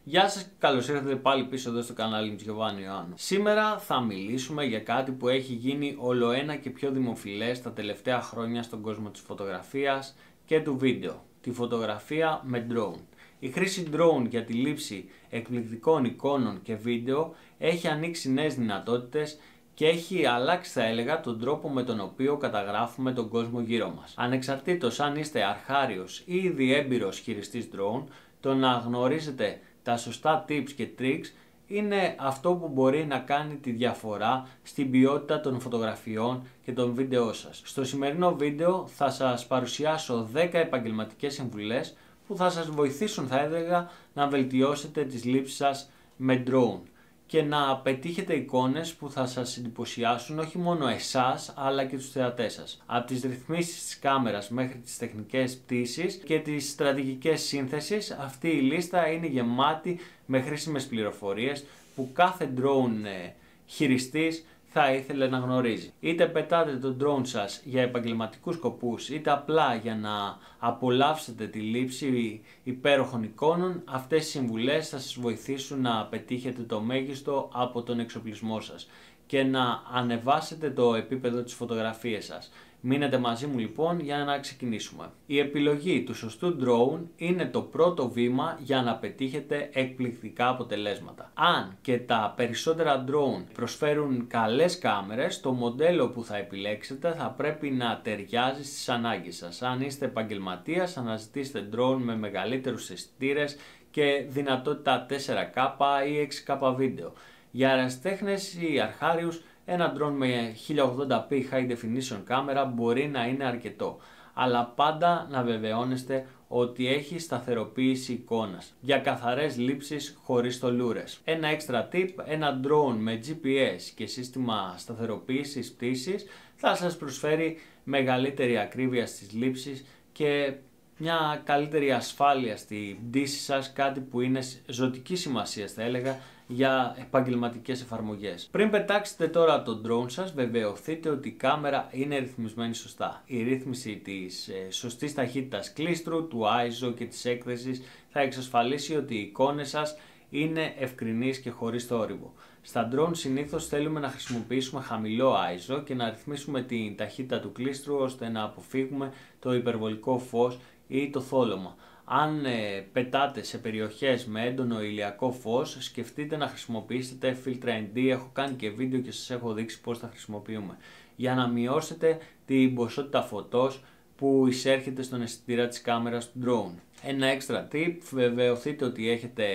Γεια σας και καλώς ήρθατε πάλι πίσω εδώ στο κανάλι μου Γιωβάνι Ιωάννου. Σήμερα θα μιλήσουμε για κάτι που έχει γίνει ολοένα και πιο δημοφιλές τα τελευταία χρόνια στον κόσμο της φωτογραφίας και του βίντεο. Τη φωτογραφία με drone. Η χρήση drone για τη λήψη εκπληκτικών εικόνων και βίντεο έχει ανοίξει νέες δυνατότητες και έχει αλλάξει, θα έλεγα, τον τρόπο με τον οποίο καταγράφουμε τον κόσμο γύρω μας. Ανεξαρτήτως αν είστε αρχάριος ή ήδη έμπειρος χειριστής drone, το να γνωρίζετε τα σωστά tips και tricks είναι αυτό που μπορεί να κάνει τη διαφορά στην ποιότητα των φωτογραφιών και των βίντεό σας. Στο σημερινό βίντεο θα σας παρουσιάσω 10 επαγγελματικές συμβουλές που θα σας βοηθήσουν, θα έλεγα, να βελτιώσετε τις λήψεις σας με drone και να πετύχετε εικόνες που θα σας εντυπωσιάσουν όχι μόνο εσάς αλλά και τους θεατές σας. Από τις ρυθμίσεις της κάμερας μέχρι τις τεχνικές πτήσεις και τις στρατηγικές σύνθεσης, αυτή η λίστα είναι γεμάτη με χρήσιμες πληροφορίες που κάθε drone χειριστής θα ήθελε να γνωρίζει. Είτε πετάτε το drone σας για επαγγελματικούς σκοπούς, είτε απλά για να απολαύσετε τη λήψη υπέροχων εικόνων, αυτές οι συμβουλές θα σας βοηθήσουν να πετύχετε το μέγιστο από τον εξοπλισμό σας και να ανεβάσετε το επίπεδο της φωτογραφίας σας. Μείνετε μαζί μου λοιπόν για να ξεκινήσουμε. Η επιλογή του σωστού drone είναι το πρώτο βήμα για να πετύχετε εκπληκτικά αποτελέσματα. Αν και τα περισσότερα drone προσφέρουν καλές κάμερες, το μοντέλο που θα επιλέξετε θα πρέπει να ταιριάζει στις ανάγκες σας. Αν είστε επαγγελματίας, αναζητήστε drone με μεγαλύτερους αισθητήρες και δυνατότητα 4K ή 6K βίντεο. Για αεραστέχνες ή αρχάριους, ένα drone με 1080p high definition κάμερα μπορεί να είναι αρκετό, αλλά πάντα να βεβαιώνεστε ότι έχει σταθεροποίηση εικόνας για καθαρές λήψεις χωρίς τολούρες. Ένα extra tip, ένα drone με GPS και σύστημα σταθεροποίησης πτήσης θα σας προσφέρει μεγαλύτερη ακρίβεια στις λήψεις και μια καλύτερη ασφάλεια στη πτήση σας, κάτι που είναι ζωτική σημασία, θα έλεγα, για επαγγελματικές εφαρμογές. Πριν πετάξετε τώρα το drone σας, βεβαιωθείτε ότι η κάμερα είναι ρυθμισμένη σωστά. Η ρύθμιση της σωστής ταχύτητας κλίστρου, του ISO και της έκθεσης θα εξασφαλίσει ότι οι εικόνες σας είναι ευκρινείς και χωρίς θόρυβο. Στα drone συνήθως θέλουμε να χρησιμοποιήσουμε χαμηλό ISO και να ρυθμίσουμε την ταχύτητα του κλίστρου ώστε να αποφύγουμε το υπερβολικό φως ή το θόλωμα. Αν πετάτε σε περιοχές με έντονο ηλιακό φως, σκεφτείτε να χρησιμοποιήσετε Filtra ND. Έχω κάνει και βίντεο και σας έχω δείξει πώς τα χρησιμοποιούμε για να μειώσετε την ποσότητα φωτός που εισέρχεται στον αισθητήρα της κάμερας του drone. Ένα extra tip, βεβαιωθείτε ότι έχετε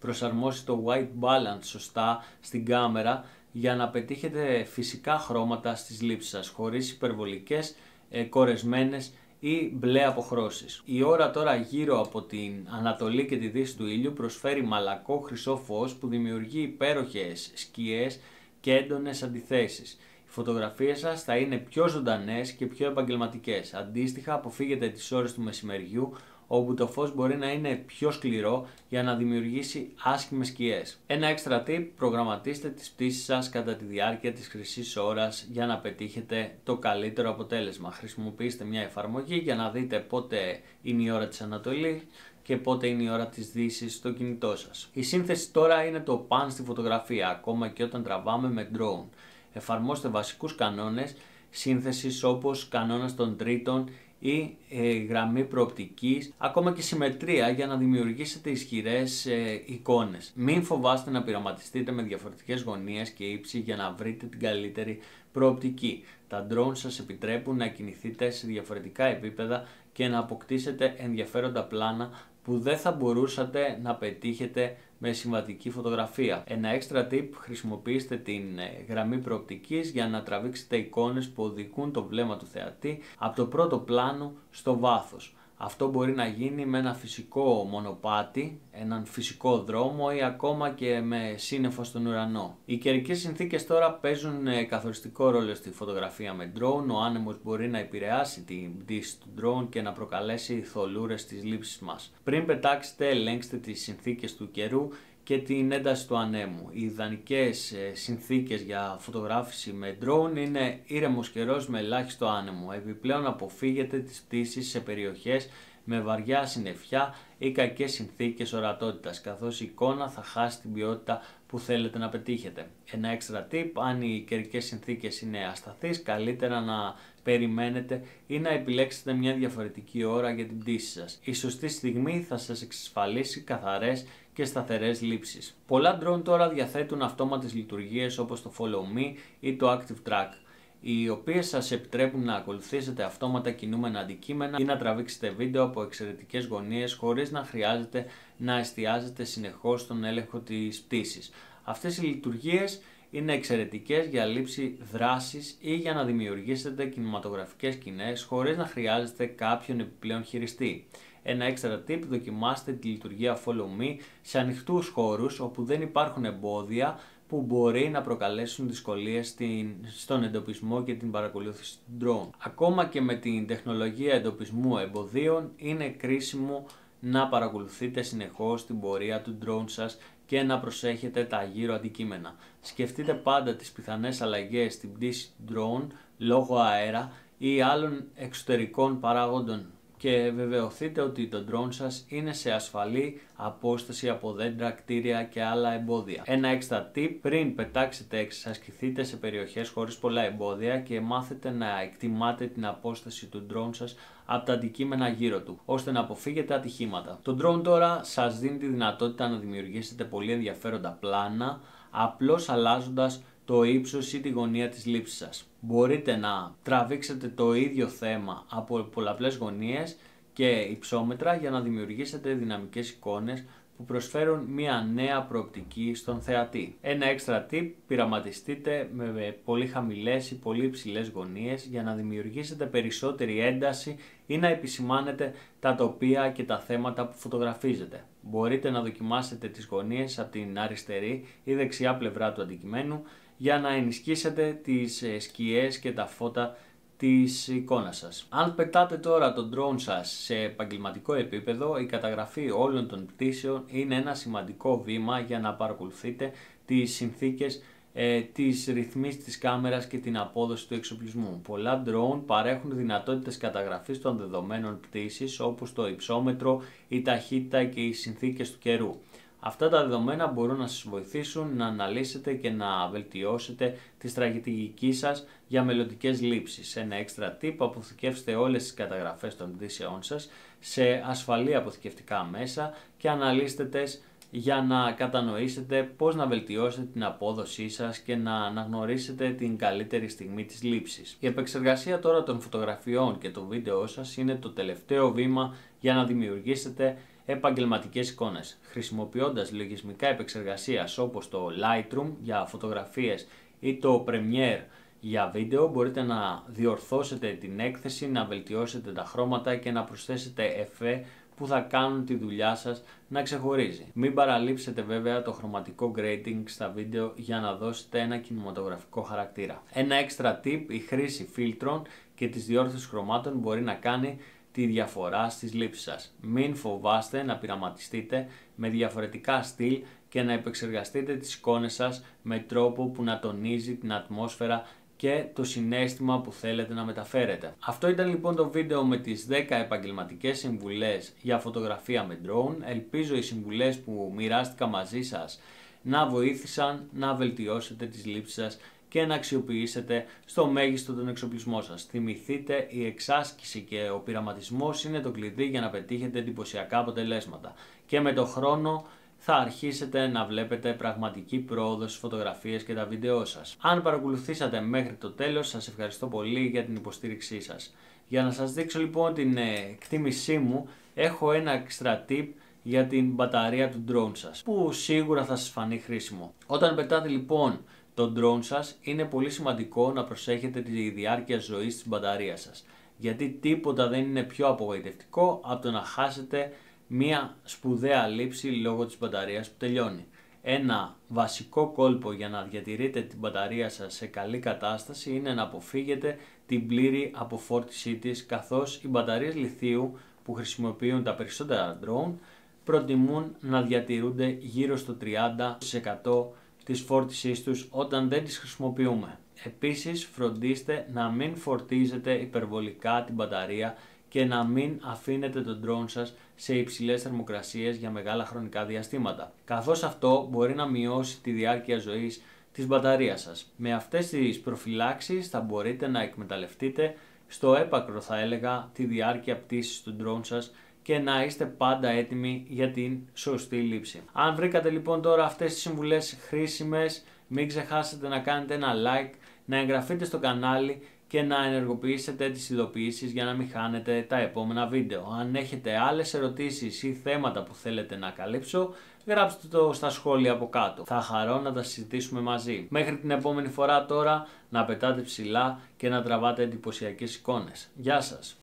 προσαρμόσει το white balance σωστά στην κάμερα για να πετύχετε φυσικά χρώματα στις λήψεις σας χωρίς υπερβολικές, κορεσμένες ή μπλε αποχρώσεις. Η ώρα τώρα γύρω από την Ανατολή και τη Δύση του ήλιου προσφέρει μαλακό χρυσό φως που δημιουργεί υπέροχες σκιές και έντονες αντιθέσεις. Οι φωτογραφίες σας θα είναι πιο ζωντανές και πιο επαγγελματικές. Αντίστοιχα, αποφύγετε τις ώρες του μεσημεριού όπου το φως μπορεί να είναι πιο σκληρό για να δημιουργήσει άσχημες σκιές. Ένα extra tip, προγραμματίστε τις πτήσεις σας κατά τη διάρκεια της χρυσής ώρας για να πετύχετε το καλύτερο αποτέλεσμα. Χρησιμοποιήστε μια εφαρμογή για να δείτε πότε είναι η ώρα της Ανατολής και πότε είναι η ώρα της Δύσης στο κινητό σας. Η σύνθεση τώρα είναι το παν στη φωτογραφία, ακόμα και όταν τραβάμε με drone. Εφαρμόστε βασικούς κανόνες σύνθεσης όπως κανόνας των τρίτων ή γραμμή προοπτικής, ακόμα και συμμετρία για να δημιουργήσετε ισχυρές εικόνες. Μην φοβάστε να πειραματιστείτε με διαφορετικές γωνίες και ύψη για να βρείτε την καλύτερη προοπτική. Τα drone σας επιτρέπουν να κινηθείτε σε διαφορετικά επίπεδα και να αποκτήσετε ενδιαφέροντα πλάνα που δεν θα μπορούσατε να πετύχετε με συμβατική φωτογραφία. Ένα extra tip, χρησιμοποιήστε την γραμμή προοπτικής για να τραβήξετε εικόνες που οδηγούν το βλέμμα του θεατή από το πρώτο πλάνο στο βάθος. Αυτό μπορεί να γίνει με ένα φυσικό μονοπάτι, έναν φυσικό δρόμο ή ακόμα και με σύννεφο στον ουρανό. Οι καιρικές συνθήκες τώρα παίζουν καθοριστικό ρόλο στη φωτογραφία με drone. Ο άνεμος μπορεί να επηρεάσει την πτήση του drone και να προκαλέσει θολούρες στις λήψεις μας. Πριν πετάξετε, ελέγξτε τις συνθήκες του καιρού και την ένταση του ανέμου. Οι ιδανικές συνθήκες για φωτογράφηση με drone είναι ήρεμος καιρός με ελάχιστο άνεμο. Επιπλέον, αποφύγετε τις πτήσεις σε περιοχές με βαριά συννεφιά ή κακές συνθήκες ορατότητας, καθώς η εικόνα θα χάσει την ποιότητα που θέλετε να πετύχετε. Ένα extra tip: αν οι καιρικές συνθήκες είναι ασταθείς, καλύτερα να περιμένετε ή να επιλέξετε μια διαφορετική ώρα για την πτήση σας. Η σωστή στιγμή θα σας εξασφαλίσει καθαρές και σταθερές λήψεις. Πολλά drone τώρα διαθέτουν αυτόματες λειτουργίες όπως το Follow Me ή το Active Track, οι οποίες σας επιτρέπουν να ακολουθήσετε αυτόματα κινούμενα αντικείμενα ή να τραβήξετε βίντεο από εξαιρετικές γωνίες χωρίς να χρειάζεται να εστιάζετε συνεχώς στον έλεγχο της πτήσης. Αυτές οι λειτουργίες είναι εξαιρετικές για λήψη δράσης ή για να δημιουργήσετε κινηματογραφικές σκηνές χωρίς να χρειάζεται κάποιον επιπλέον χειριστή. Ένα extra tip: δοκιμάστε τη λειτουργία Follow Me σε ανοιχτούς χώρους όπου δεν υπάρχουν εμπόδια που μπορεί να προκαλέσουν δυσκολίες στον εντοπισμό και την παρακολούθηση του drone. Ακόμα και με την τεχνολογία εντοπισμού εμποδίων, είναι κρίσιμο να παρακολουθείτε συνεχώς την πορεία του drone σας και να προσέχετε τα γύρω αντικείμενα. Σκεφτείτε πάντα τις πιθανές αλλαγές στην πτήση του drone λόγω αέρα ή άλλων εξωτερικών παράγοντων και βεβαιωθείτε ότι το drone σας είναι σε ασφαλή απόσταση από δέντρα, κτίρια και άλλα εμπόδια. Ένα extra tip: πριν πετάξετε εξασκηθείτε σε περιοχές χωρίς πολλά εμπόδια και μάθετε να εκτιμάτε την απόσταση του drone σας από τα αντικείμενα γύρω του, ώστε να αποφύγετε ατυχήματα. Το drone τώρα σας δίνει τη δυνατότητα να δημιουργήσετε πολύ ενδιαφέροντα πλάνα, απλώς αλλάζοντας το ύψος ή τη γωνία της λήψης σας. Μπορείτε να τραβήξετε το ίδιο θέμα από πολλαπλές γωνίες και υψόμετρα για να δημιουργήσετε δυναμικές εικόνες που προσφέρουν μια νέα προοπτική στον θεατή. Ένα extra tip: πειραματιστείτε με πολύ χαμηλές ή πολύ υψηλές γωνίες για να δημιουργήσετε περισσότερη ένταση ή να επισημάνετε τα τοπία και τα θέματα που φωτογραφίζετε. Μπορείτε να δοκιμάσετε τις γωνίες από την αριστερή ή δεξιά πλευρά του αντικειμένου για να ενισχύσετε τις σκιές και τα φώτα της εικόνας σας. Αν πετάτε τώρα το drone σας σε επαγγελματικό επίπεδο, η καταγραφή όλων των πτήσεων είναι ένα σημαντικό βήμα για να παρακολουθείτε τις συνθήκες, τις ρυθμίσεις της κάμερας και την απόδοση του εξοπλισμού. Πολλά drone παρέχουν δυνατότητες καταγραφής των δεδομένων πτήσης όπως το υψόμετρο, η ταχύτητα και οι συνθήκες του καιρού. Αυτά τα δεδομένα μπορούν να σας βοηθήσουν να αναλύσετε και να βελτιώσετε τη στρατηγική σας για μελλοντικές λήψεις. Ένα extra tip: αποθηκεύστε όλες τις καταγραφές των πτήσεών σας σε ασφαλή αποθηκευτικά μέσα και αναλύστε τες για να κατανοήσετε πώς να βελτιώσετε την απόδοσή σας και να αναγνωρίσετε την καλύτερη στιγμή της λήψης. Η επεξεργασία τώρα των φωτογραφιών και των βίντεο σας είναι το τελευταίο βήμα για να δημιουργήσετε επαγγελματικές εικόνες. Χρησιμοποιώντας λογισμικά επεξεργασίας όπως το Lightroom για φωτογραφίες ή το Premiere για βίντεο, μπορείτε να διορθώσετε την έκθεση, να βελτιώσετε τα χρώματα και να προσθέσετε εφέ που θα κάνουν τη δουλειά σας να ξεχωρίζει. Μην παραλείψετε βέβαια το χρωματικό grading στα βίντεο για να δώσετε ένα κινηματογραφικό χαρακτήρα. Ένα extra tip: η χρήση φίλτρων και της διόρθωσης χρωμάτων μπορεί να κάνει τη διαφορά στις λήψεις σας. Μην φοβάστε να πειραματιστείτε με διαφορετικά στυλ και να επεξεργαστείτε τις εικόνες σας με τρόπο που να τονίζει την ατμόσφαιρα και το συναίσθημα που θέλετε να μεταφέρετε. Αυτό ήταν λοιπόν το βίντεο με τις 10 επαγγελματικές συμβουλές για φωτογραφία με drone. Ελπίζω οι συμβουλές που μοιράστηκα μαζί σας να βοήθησαν να βελτιώσετε τις λήψεις σας και να αξιοποιήσετε στο μέγιστο τον εξοπλισμό σας. Θυμηθείτε, η εξάσκηση και ο πειραματισμός είναι το κλειδί για να πετύχετε εντυπωσιακά αποτελέσματα. Και με το χρόνο θα αρχίσετε να βλέπετε πραγματική πρόοδο στις φωτογραφίες και τα βίντεό σας. Αν παρακολουθήσατε μέχρι το τέλος, σας ευχαριστώ πολύ για την υποστήριξή σας. Για να σας δείξω λοιπόν την εκτίμησή μου, έχω ένα extra tip για την μπαταρία του drone σας, που σίγουρα θα σας φανεί χρήσιμο. Όταν πετάτε λοιπόν το drone σας, είναι πολύ σημαντικό να προσέχετε τη διάρκεια ζωής της μπαταρίας σας, γιατί τίποτα δεν είναι πιο απογοητευτικό από το να χάσετε μία σπουδαία λήψη λόγω της μπαταρίας που τελειώνει. Ένα βασικό κόλπο για να διατηρείτε την μπαταρία σας σε καλή κατάσταση είναι να αποφύγετε την πλήρη αποφόρτισή της, καθώς οι μπαταρίες λιθίου που χρησιμοποιούν τα περισσότερα drone προτιμούν να διατηρούνται γύρω στο 30% της φόρτισής τους όταν δεν τις χρησιμοποιούμε. Επίσης, φροντίστε να μην φορτίζετε υπερβολικά την μπαταρία και να μην αφήνετε τον drone σας σε υψηλές θερμοκρασίες για μεγάλα χρονικά διαστήματα, καθώς αυτό μπορεί να μειώσει τη διάρκεια ζωής της μπαταρίας σας. Με αυτές τις προφυλάξεις θα μπορείτε να εκμεταλλευτείτε στο έπακρο, θα έλεγα, τη διάρκεια πτήσης του drone σας και να είστε πάντα έτοιμοι για την σωστή λήψη. Αν βρήκατε λοιπόν τώρα αυτές τις συμβουλές χρήσιμες, μην ξεχάσετε να κάνετε ένα like, να εγγραφείτε στο κανάλι και να ενεργοποιήσετε τις ειδοποιήσεις για να μην χάνετε τα επόμενα βίντεο. Αν έχετε άλλες ερωτήσεις ή θέματα που θέλετε να καλύψω, γράψτε το στα σχόλια από κάτω. Θα χαρώ να τα συζητήσουμε μαζί. Μέχρι την επόμενη φορά τώρα, να πετάτε ψηλά και να τραβάτε εντυπωσιακές εικόνες. Γεια σας!